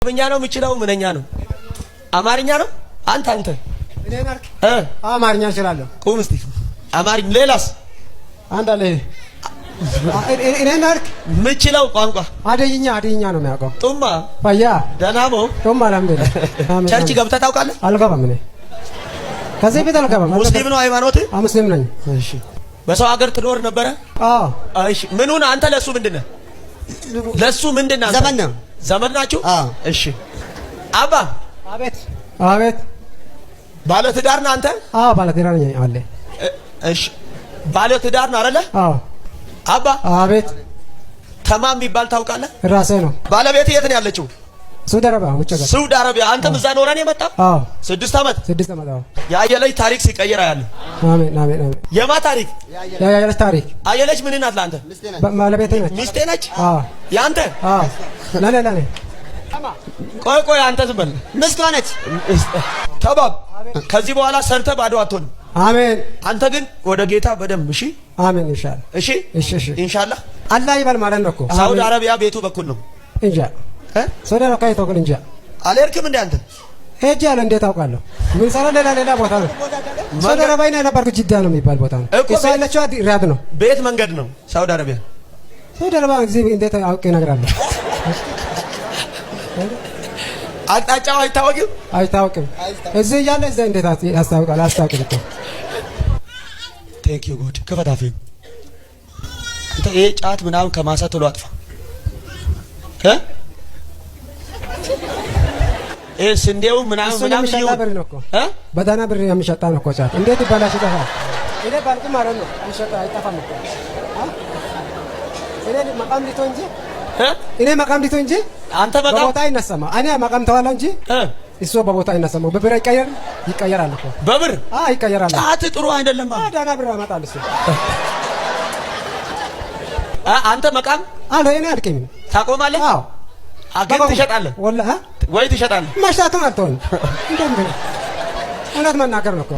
አማርኛ ነው የምችለው? ምንኛ ነው? አማርኛ ነው? አንተ እኔ ናርክ አማርኛ እችላለሁ። ቁም እስቲ አማርኛ። ሌላስ? አንተ አለ እኔ ናርክ የምችለው ቋንቋ አደይኛ ነው የሚያውቀው። ጡማ ፈያ ደናሞ ጡማ አልሐምዱሊላህ። ቸርች ገብተህ ታውቃለህ? አልገባም። እኔ ከዚህ ቤት አልገባም። ሙስሊም ነው ሃይማኖት? ሙስሊም ነኝ። እሺ። በሰው ሀገር ትኖር ነበረ? አዎ። እሺ። ምኑን አንተ ለሱ ምንድነህ? ለሱ ምንድነህ? ዘመን ነው። ዘመን ናችሁ? እሺ። አባ አቤት። ባለ ትዳር ነህ አንተ? አዎ ባለ ትዳር ነኝ አለ። እሺ። ባለ ትዳር ነህ አይደለ? አዎ። አባ አቤት። ተማም የሚባል ታውቃለህ? ራሴ ነው። ባለቤት የት ነው ያለችው? ሳውዲ አረቢያ ውጭ ሀገር። ሳውዲ አረቢያ። አንተም እዛ ኖረህ ነው የመጣው? አዎ። 6 ዓመት። አዎ። የአየለች ታሪክ ሲቀየር አያለሁ። አሜን። የማ ታሪክ? የአየለች ታሪክ። አየለች ምን ናት ለአንተ? ባለቤቴ ነች። ሚስቴ ነች? አዎ። ያንተ? አዎ። ለኔ ቆይ አንተ ዝም በል። ሚስቷ ነች። ተባብ ከዚህ በኋላ ሰርተህ ባዶ አትሆንም። አሜን። አንተ ግን ወደ ጌታ በደንብ እሺ። አሜን። ኢንሻአላህ። እሺ። ኢንሻአላህ አላህ ይባል ማለት ነው እኮ። ሳውዲ አረቢያ ቤቱ በኩል ነው እንጃ። ሳውዲ አረቢያ ይተውል እንጃ። አልሄድክም እንደ አንተ? ሄጃለሁ። እንዴት አውቃለሁ? ምን ሰራ? ሌላ ቦታ ነው። ሳውዲ አረቢያ ነው የነበርኩት። ጅዳ ነው የሚባል ቦታ ነው። እሷ ያለችው ሪያድ ነው። ቤት መንገድ ነው ሳውዲ አረቢያ። ሳውዲ አረቢያ እዚህ እንዴት አውቄ እነግርሃለሁ? አቅጣጫው አይታወቅም። እዚህ እያለ እዛ እንዴት ያስታውቃል? አያስታውቅም እኮ። ቴንክ ዩ ጉድ። ክፈት አፌን። እንተ ይሄ ጫት ምናምን ከማሳ ቶሎ አጥፋ። ይሄ ስንዴው ምናምን ብር ነው እኮ በዳና ብር የሚሸጣ ነው እኮ ጫት። እንዴት ይባላሽ? ይጠፋል። እኔ ባልኩ ማለት ነው የሚሸጣ አይጠፋም እኮ። እኔ መቃም ሊቶ እንጂ አንተ መቃም በቦታ አይነሳም። እኔ መቃም ተዋላ እንጂ እሱ በቦታ አይነሳም። በብር ይቀየራል እኮ በብር ይቀየራል። ጫት ጥሩ አይደለም። ዳና ብር ያመጣል እሱ። አንተ መቃም አለ እኔ አልከኝ ታቆማለህ? አዎ። አገር ትሸጣለህ? ወላሂ ወይ ትሸጣለህ? ማሽታቱን አልተውም። እንደምን እውነት መናገር ነው እኮ